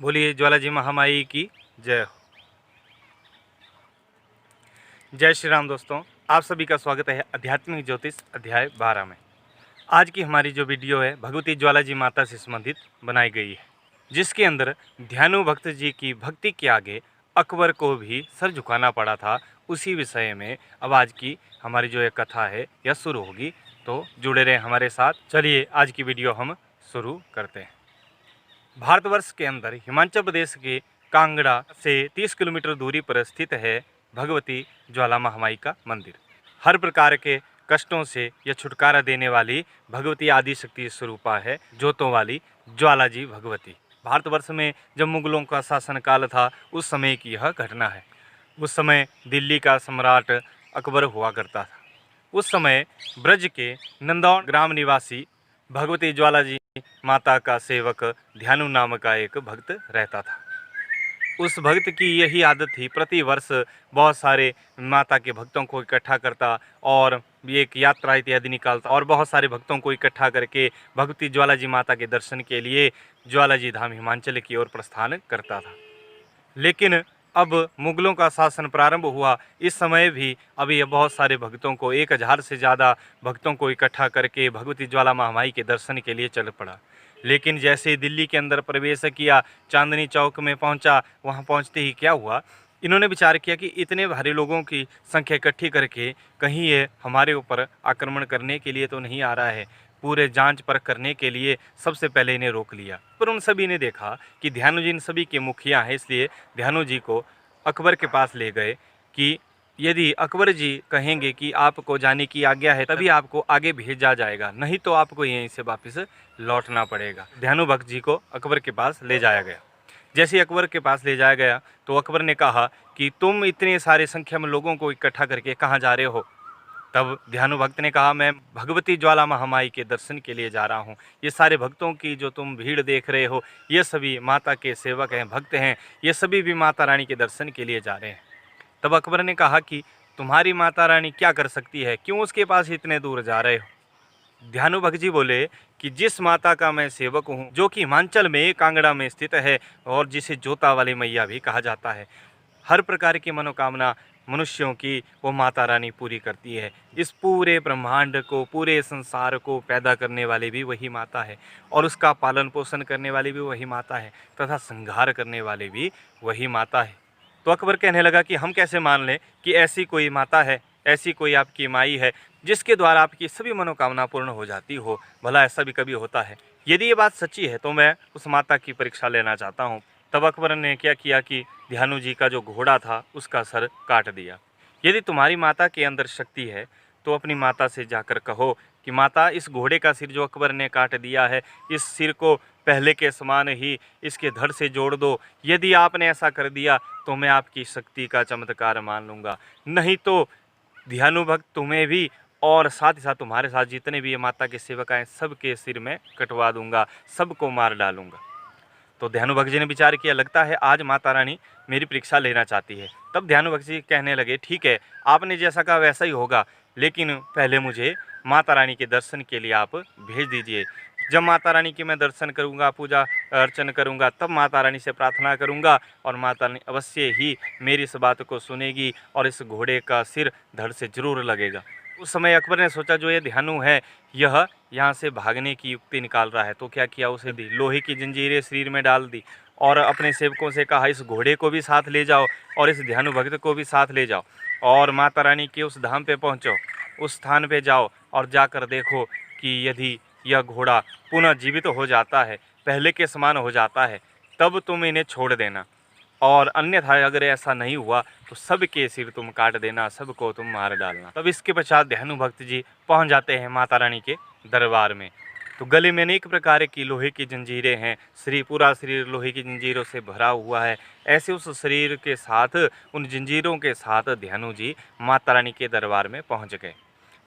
बोलिए ज्वालाजी महामाई की जय हो। जय श्री राम दोस्तों, आप सभी का स्वागत है आध्यात्मिक ज्योतिष अध्याय 12 में। आज की हमारी जो वीडियो है भगवती ज्वालाजी माता से संबंधित बनाई गई है, जिसके अंदर ध्यानु भक्त जी की भक्ति के आगे अकबर को भी सर झुकाना पड़ा था। उसी विषय में अब आज की हमारी जो ये कथा है यह शुरू होगी, तो जुड़े रहे हमारे साथ। चलिए आज की वीडियो हम शुरू करते हैं। भारतवर्ष के अंदर हिमाचल प्रदेश के कांगड़ा से 30 किलोमीटर दूरी पर स्थित है भगवती ज्वाला महामाई का मंदिर। हर प्रकार के कष्टों से यह छुटकारा देने वाली भगवती आदिशक्ति स्वरूपा है, जोतों वाली ज्वालाजी भगवती। भारतवर्ष में जब मुगलों का शासनकाल था उस समय की यह घटना है। उस समय दिल्ली का सम्राट अकबर हुआ करता था। उस समय ब्रज के नंदौर ग्राम निवासी भगवती ज्वालाजी माता का सेवक ध्यानु नाम का एक भक्त रहता था। उस भक्त की यही आदत थी, प्रति वर्ष बहुत सारे माता के भक्तों को इकट्ठा करता और एक यात्रा इत्यादि निकालता और बहुत सारे भक्तों को इकट्ठा करके भगवती ज्वालाजी माता के दर्शन के लिए ज्वालाजी धाम हिमाचल की ओर प्रस्थान करता था। लेकिन अब मुगलों का शासन प्रारंभ हुआ, इस समय भी अभी बहुत सारे भक्तों को 1000 से ज़्यादा भक्तों को इकट्ठा करके भगवती ज्वाला महामाई के दर्शन के लिए चल पड़ा। लेकिन जैसे ही दिल्ली के अंदर प्रवेश किया, चांदनी चौक में पहुंचा, वहां पहुंचते ही क्या हुआ, इन्होंने विचार किया कि इतने भारी लोगों की संख्या इकट्ठी करके कहीं ये हमारे ऊपर आक्रमण करने के लिए तो नहीं आ रहा है। पूरे जांच परख करने के लिए सबसे पहले इन्हें रोक लिया। पर उन सभी ने देखा कि ध्यानु जी इन सभी के मुखिया हैं, इसलिए ध्यानु जी को अकबर के पास ले गए कि यदि अकबर जी कहेंगे कि आपको जाने की आज्ञा है तभी आपको आगे भेजा जाएगा, नहीं तो आपको यहीं से वापस लौटना पड़ेगा। ध्यानु भक्त जी को अकबर के पास ले जाया गया। जैसे ही अकबर के पास ले जाया गया तो अकबर ने कहा कि तुम इतने सारे संख्या में लोगों को इकट्ठा करके कहाँ जा रहे हो। तब ध्यानु भक्त ने कहा, मैं भगवती ज्वाला महामाई के दर्शन के लिए जा रहा हूँ। ये सारे भक्तों की जो तुम भीड़ देख रहे हो ये सभी माता के सेवक हैं, भक्त हैं, ये सभी भी माता रानी के दर्शन के लिए जा रहे हैं। तब अकबर ने कहा कि तुम्हारी माता रानी क्या कर सकती है, क्यों उसके पास इतने दूर जा रहे हो। ध्यानु भक्त जी बोले कि जिस माता का मैं सेवक हूँ, जो कि हिमाचल में कांगड़ा में स्थित है और जिसे जोता वाली मैया भी कहा जाता है, हर प्रकार की मनोकामना मनुष्यों की वो माता रानी पूरी करती है। इस पूरे ब्रह्मांड को, पूरे संसार को पैदा करने वाली भी वही माता है और उसका पालन पोषण करने वाली भी वही माता है तथा संहार करने वाली भी वही माता है। तो अकबर कहने लगा कि हम कैसे मान लें कि ऐसी कोई माता है, ऐसी कोई आपकी माई है जिसके द्वारा आपकी सभी मनोकामना पूर्ण हो जाती हो। भला ऐसा भी कभी होता है? यदि ये बात सच्ची है तो मैं उस माता की परीक्षा लेना चाहता हूँ। तब अकबर ने क्या किया कि ध्यानु जी का जो घोड़ा था उसका सर काट दिया। यदि तुम्हारी माता के अंदर शक्ति है तो अपनी माता से जाकर कहो कि माता, इस घोड़े का सिर जो अकबर ने काट दिया है, इस सिर को पहले के समान ही इसके धड़ से जोड़ दो। यदि आपने ऐसा कर दिया तो मैं आपकी शक्ति का चमत्कार मान लूँगा, नहीं तो ध्यानु भक्त तुम्हें भी और साथ ही साथ तुम्हारे साथ जितने भी ये माता के सेवक आए सबके सिर में कटवा दूंगा, सबको मार डालूंगा। तो ध्यानु भक्त जी ने विचार किया, लगता है आज माता रानी मेरी परीक्षा लेना चाहती है। तब ध्यानु भक्त जी कहने लगे, ठीक है, आपने जैसा कहा वैसा ही होगा, लेकिन पहले मुझे माता रानी के दर्शन के लिए आप भेज दीजिए। जब माता रानी की मैं दर्शन करूंगा, पूजा अर्चन करूंगा, तब माता रानी से प्रार्थना करूंगा और माता रानी अवश्य ही मेरी इस बात को सुनेगी और इस घोड़े का सिर धड़ से जरूर लगेगा। उस समय अकबर ने सोचा जो ये ध्यानु है यह यहाँ से भागने की युक्ति निकाल रहा है, तो क्या किया, उसे दी लोहे की जंजीरें शरीर में डाल दी और अपने सेवकों से कहा, इस घोड़े को भी साथ ले जाओ और इस ध्यानु भक्त को भी साथ ले जाओ और माता रानी के उस धाम पे पहुँचो, उस स्थान पे जाओ और जाकर देखो कि यदि यह घोड़ा पुनः जीवित हो जाता है, पहले के समान हो जाता है, तब तुम इन्हें छोड़ देना और अन्यथा अगर ऐसा नहीं हुआ तो सबके सिर तुम काट देना, सबको तुम मार डालना। तब इसके पश्चात ध्यानु भक्त जी पहुंच जाते हैं माता रानी के दरबार में। तो गले में अनेक प्रकार की लोहे की जंजीरें हैं, पूरा शरीर लोहे की जंजीरों से भरा हुआ है। ऐसे उस शरीर के साथ, उन जंजीरों के साथ ध्यानु जी माता रानी के दरबार में पहुँच गए।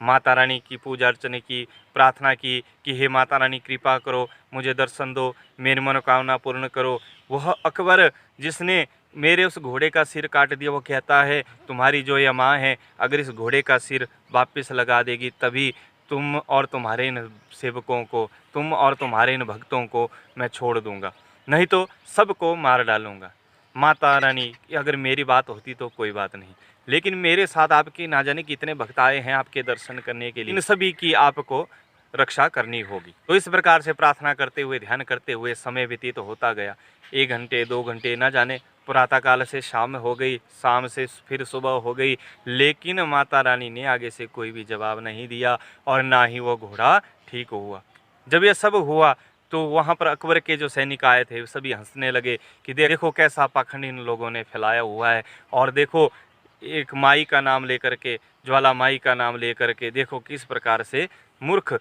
माता रानी की पूजा अर्चना की, प्रार्थना की कि हे माता रानी कृपा करो, मुझे दर्शन दो, मेरी मनोकामना पूर्ण करो। वह अकबर जिसने मेरे उस घोड़े का सिर काट दिया, वो कहता है तुम्हारी जो यह माँ है अगर इस घोड़े का सिर वापस लगा देगी तभी तुम और तुम्हारे इन सेवकों को, तुम और तुम्हारे इन भक्तों को मैं छोड़ दूंगा, नहीं तो सबको मार डालूंगा। माता रानी अगर मेरी बात होती तो कोई बात नहीं, लेकिन मेरे साथ आपके ना जाने कितने भक्त आए हैं आपके दर्शन करने के लिए, इन सभी की आपको रक्षा करनी होगी। तो इस प्रकार से प्रार्थना करते हुए, ध्यान करते हुए समय व्यतीत होता गया। 1 घंटे 2 घंटे न जाने, प्रातः काल से शाम हो गई, शाम से फिर सुबह हो गई, लेकिन माता रानी ने आगे से कोई भी जवाब नहीं दिया और ना ही वो घोड़ा ठीक हुआ। जब यह सब हुआ तो वहाँ पर अकबर के जो सैनिक आए थे सभी हंसने लगे कि देखो कैसा पाखंड इन लोगों ने फैलाया हुआ है, और देखो एक माई का नाम लेकर के, ज्वाला माई का नाम लेकर के देखो किस प्रकार से मूर्ख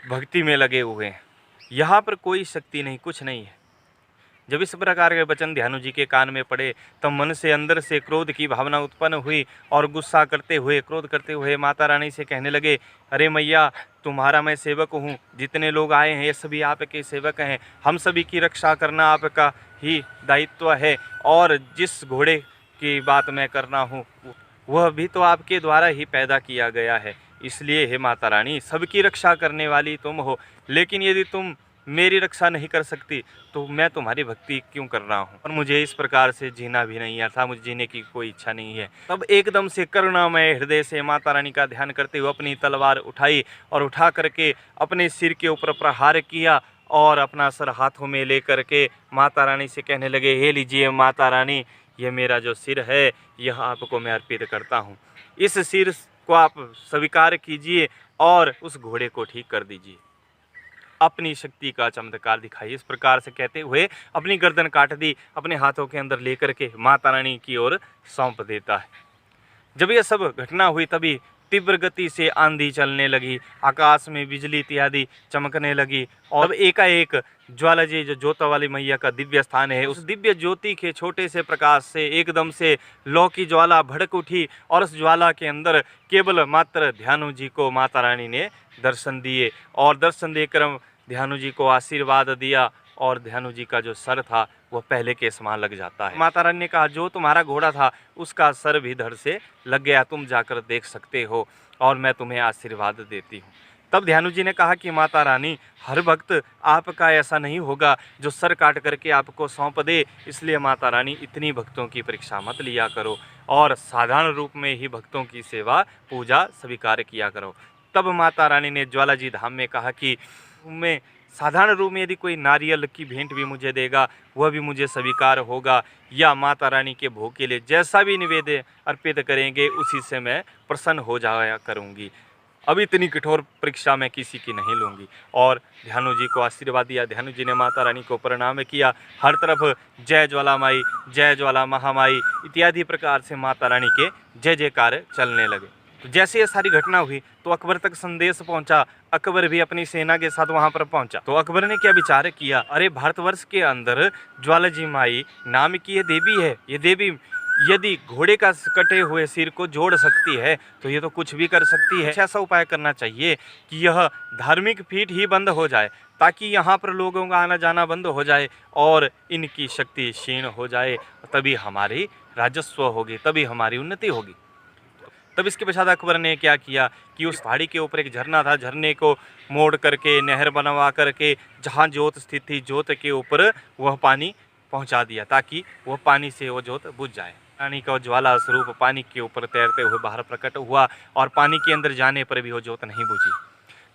भक्ति में लगे हुए हैं। यहाँ पर कोई शक्ति नहीं, कुछ नहीं है। जब इस प्रकार के वचन ध्यानु जी के कान में पड़े तब मन से अंदर से क्रोध की भावना उत्पन्न हुई और गुस्सा करते हुए, क्रोध करते हुए माता रानी से कहने लगे, अरे मैया, तुम्हारा मैं सेवक हूँ, जितने लोग आए हैं ये सभी आपके सेवक हैं, हम सभी की रक्षा करना आपका ही दायित्व है, और जिस घोड़े की बात मैं कर रहा हूँ वह भी तो आपके द्वारा ही पैदा किया गया है, इसलिए हे माता रानी, सबकी रक्षा करने वाली तुम हो, लेकिन यदि तुम मेरी रक्षा नहीं कर सकती तो मैं तुम्हारी भक्ति क्यों कर रहा हूँ, और मुझे इस प्रकार से जीना भी नहीं आता, मुझे जीने की कोई इच्छा नहीं है। तब एकदम से करुणामय हृदय से माता रानी का ध्यान करते हुए अपनी तलवार उठाई और उठा करके अपने सिर के ऊपर प्रहार किया और अपना सर हाथों में ले करके माता रानी से कहने लगे, हे लीजिए माता रानी, यह मेरा जो सिर है यह आपको मैं अर्पित करता हूँ, इस सिर को आप स्वीकार कीजिए और उस घोड़े को ठीक कर दीजिए, अपनी शक्ति का चमत्कार दिखाइए। इस प्रकार से कहते हुए अपनी गर्दन काट दी, अपने हाथों के अंदर लेकर के माता रानी की ओर सौंप देता है। जब यह सब घटना हुई तभी तीव्र गति से आंधी चलने लगी, आकाश में बिजली इत्यादि चमकने लगी, और एकाएक ज्वाला जी जो ज्योत वाली मैया का दिव्य स्थान है, उस दिव्य ज्योति के छोटे से प्रकाश से एकदम से लौ की ज्वाला भड़क उठी और उस ज्वाला के अंदर केवल मात्र ध्यानु जी को माता रानी ने दर्शन दिए, और दर्शन देकर ध्यानु जी को आशीर्वाद दिया, और ध्यानु जी का जो सर था वह पहले के समान लग जाता है। माता रानी ने कहा, जो तुम्हारा घोड़ा था उसका सर भी धड़ से लग गया, तुम जाकर देख सकते हो और मैं तुम्हें आशीर्वाद देती हूँ। तब ध्यानु जी ने कहा कि माता रानी, हर भक्त आपका ऐसा नहीं होगा जो सर काट करके आपको सौंप दे, इसलिए माता रानी इतनी भक्तों की परीक्षा मत लिया करो और साधारण रूप में ही भक्तों की सेवा पूजा स्वीकार किया करो। तब माता रानी ने ज्वाला जी धाम में कहा कि मैं साधारण रूप में यदि कोई नारियल की भेंट भी मुझे देगा वह भी मुझे स्वीकार होगा, या माता रानी के भोग के लिए जैसा भी निवेद्य अर्पित करेंगे उसी से मैं प्रसन्न हो जाया करूंगी। अब इतनी कठोर परीक्षा मैं किसी की नहीं लूँगी। और ध्यानु जी को आशीर्वाद दिया। ध्यानु जी ने माता रानी को प्रणाम किया। हर तरफ जय ज्वाला माई, जय ज्वाला महामाई इत्यादि प्रकार से माता रानी के जय जयकार चलने लगे। तो जैसे ये सारी घटना हुई तो अकबर तक संदेश पहुंचा। अकबर भी अपनी सेना के साथ वहां पर पहुंचा। तो अकबर ने क्या विचार किया, अरे भारतवर्ष के अंदर ज्वाला जी माई नाम की ये देवी है, ये देवी यदि घोड़े का कटे हुए सिर को जोड़ सकती है तो ये तो कुछ भी कर सकती है। ऐसा उपाय करना चाहिए कि यह धार्मिक पीठ ही बंद हो जाए, ताकि यहाँ पर लोगों का आना जाना बंद हो जाए और इनकी शक्ति क्षीण हो जाए, तभी हमारी राजस्व होगी, तभी हमारी उन्नति होगी। तब इसके पश्चात अकबर ने क्या किया कि उस पहाड़ी के ऊपर एक झरना था, झरने को मोड़ करके नहर बनवा करके जहाँ जोत स्थित थी जोत के ऊपर वह पानी पहुँचा दिया, ताकि वह पानी से वो जोत बुझ जाए। रानी का ज्वाला स्वरूप पानी के ऊपर तैरते हुए बाहर प्रकट हुआ और पानी के अंदर जाने पर भी वो जोत नहीं बुझी।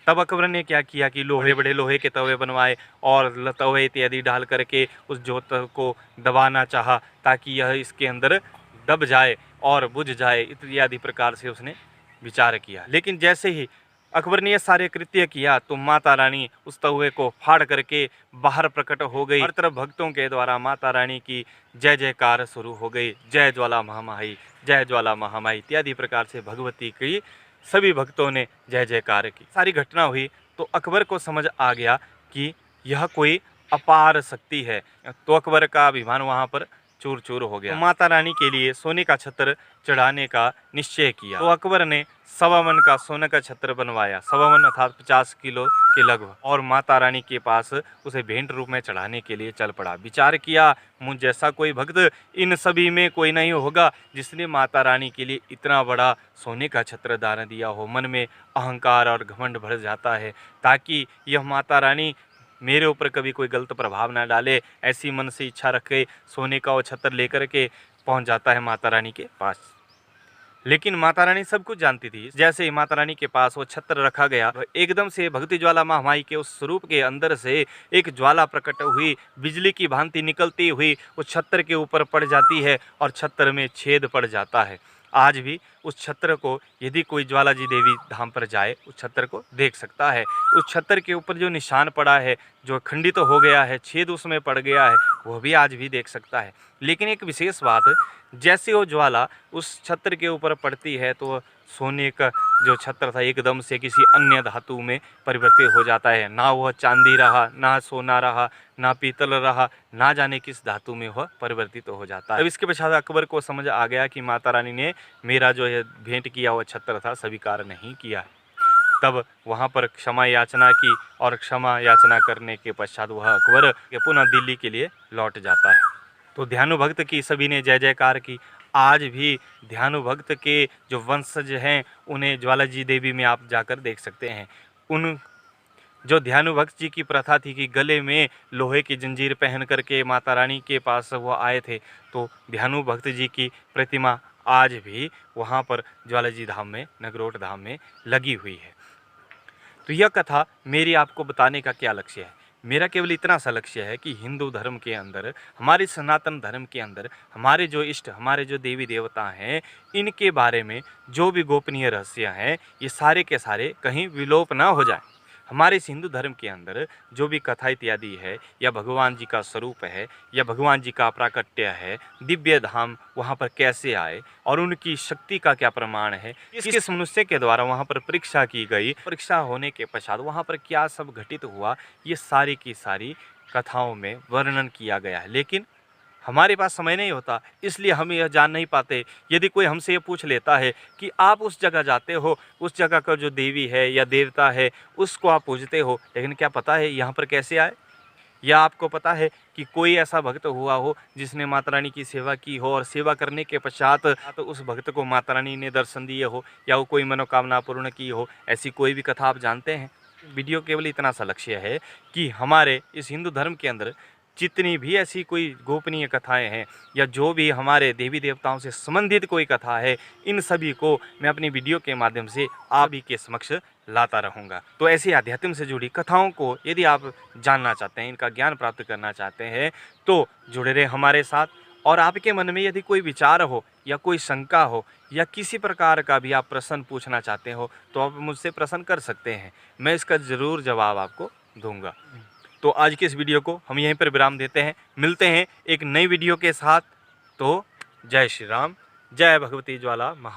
तब अकबर ने क्या किया कि बड़े बड़े लोहे के तवे बनवाए और तवे इत्यादि डाल करके उस जोत को दबाना चाहा, ताकि यह इसके अंदर दब जाए और बुझ जाए, इत्यादि प्रकार से उसने विचार किया। लेकिन जैसे ही अकबर ने यह सारे कृत्य किया तो माता रानी उस तवे को फाड़ करके बाहर प्रकट हो गई। हर तरफ भक्तों के द्वारा माता रानी की जय जयकार शुरू हो गई। जय ज्वाला महामाई, जय ज्वाला महामाई इत्यादि प्रकार से भगवती की सभी भक्तों ने जय जयकार की। सारी घटना हुई तो अकबर को समझ आ गया कि यह कोई अपार शक्ति है। तो अकबर का अभिमान वहाँ पर चूर चूर हो गया। तो माता रानी के लिए सोने का छत्र चढ़ाने का निश्चय किया। तो अकबर ने 1.25 मन का सोने का छत्र बनवाया, 1.25 मन अर्थात 50 किलो के लगभग, और माता रानी के पास उसे भेंट रूप में चढ़ाने के लिए चल पड़ा। विचार किया, मुझ जैसा कोई भक्त इन सभी में कोई नहीं होगा जिसने माता रानी के लिए इतना बड़ा सोने का छत्र दान दिया हो। मन में अहंकार और घमंड भर जाता है, ताकि यह माता रानी मेरे ऊपर कभी कोई गलत प्रभाव ना डाले, ऐसी मन से इच्छा रख के सोने का वो छत्र लेकर के पहुंच जाता है माता रानी के पास। लेकिन माता रानी सब कुछ जानती थी। जैसे ही माता रानी के पास वो छत्र रखा गया, एकदम से भगवती ज्वाला महामाई के उस स्वरूप के अंदर से एक ज्वाला प्रकट हुई, बिजली की भांति निकलती हुई उस छत्र के ऊपर पड़ जाती है और छत्र में छेद पड़ जाता है। आज भी उस छत्र को यदि कोई ज्वाला जी देवी धाम पर जाए, उस छत्र को देख सकता है। उस छत्र के ऊपर जो निशान पड़ा है, जो खंडित तो हो गया है, छेद उसमें पड़ गया है, वह भी आज भी देख सकता है। लेकिन एक विशेष बात, जैसे वो ज्वाला उस छत्र के ऊपर पड़ती है तो सोने का जो छत्र था एकदम से किसी अन्य धातु में परिवर्तित हो जाता है। ना वह चांदी रहा, ना सोना रहा, ना पीतल रहा, ना जाने किस धातु में वह परिवर्तित हो जाता है। अब इसके पश्चात अकबर को समझ आ गया कि माता रानी ने मेरा जो है भेंट किया हुआ छत्र था स्वीकार नहीं किया है। तब वहाँ पर क्षमा याचना की और क्षमा याचना करने के पश्चात वह अकबर पुनः दिल्ली के लिए लौट जाता है। तो ध्यानु भक्त की सभी ने जय जयकार की। आज भी ध्यानु भक्त के जो वंशज हैं उन्हें ज्वाला जी देवी में आप जाकर देख सकते हैं। उन जो ध्यानु भक्त जी की प्रथा थी कि गले में लोहे की जंजीर पहन करके माता रानी के पास वो आए थे, तो ध्यानु भक्त जी की प्रतिमा आज भी वहाँ पर ज्वाला जी धाम में, नगरोट धाम में लगी हुई है। तो यह कथा मेरी आपको बताने का क्या लक्ष्य है? मेरा केवल इतना सा लक्ष्य है कि हिंदू धर्म के अंदर, हमारे सनातन धर्म के अंदर, हमारे जो इष्ट, हमारे जो देवी देवता हैं, इनके बारे में जो भी गोपनीय रहस्य हैं, ये सारे के सारे कहीं विलोप ना हो जाए। हमारे इस हिंदू धर्म के अंदर जो भी कथा इत्यादि है, या भगवान जी का स्वरूप है, या भगवान जी का प्राकट्य है, दिव्य धाम वहाँ पर कैसे आए और उनकी शक्ति का क्या प्रमाण है, किस मनुष्य के द्वारा वहाँ पर परीक्षा की गई, परीक्षा होने के पश्चात वहाँ पर क्या सब घटित हुआ, ये सारी की सारी कथाओं में वर्णन किया गया है। लेकिन हमारे पास समय नहीं होता, इसलिए हम यह जान नहीं पाते। यदि कोई हमसे ये पूछ लेता है कि आप उस जगह जाते हो, उस जगह का जो देवी है या देवता है उसको आप पूजते हो, लेकिन क्या पता है यहाँ पर कैसे आए? या आपको पता है कि कोई ऐसा भक्त हुआ हो जिसने माता रानी की सेवा की हो और सेवा करने के पश्चात तो उस भक्त को माता रानी ने दर्शन दिए हो या वो कोई मनोकामना पूर्ण की हो? ऐसी कोई भी कथा आप जानते हैं? वीडियो केवल इतना सा लक्ष्य है कि हमारे इस हिंदू धर्म के अंदर जितनी भी ऐसी कोई गोपनीय कथाएं हैं या जो भी हमारे देवी देवताओं से संबंधित कोई कथा है, इन सभी को मैं अपनी वीडियो के माध्यम से आप ही के समक्ष लाता रहूँगा। तो ऐसी आध्यात्म से जुड़ी कथाओं को यदि आप जानना चाहते हैं, इनका ज्ञान प्राप्त करना चाहते हैं, तो जुड़े रहे हमारे साथ। और आपके मन में यदि कोई विचार हो या कोई शंका हो या किसी प्रकार का भी आप प्रश्न पूछना चाहते हो, तो आप मुझसे प्रश्न कर सकते हैं, मैं इसका ज़रूर जवाब आपको दूंगा। तो आज के इस वीडियो को हम यहीं पर विराम देते हैं। मिलते हैं एक नई वीडियो के साथ। तो जय श्री राम, जय भगवती ज्वाला महा।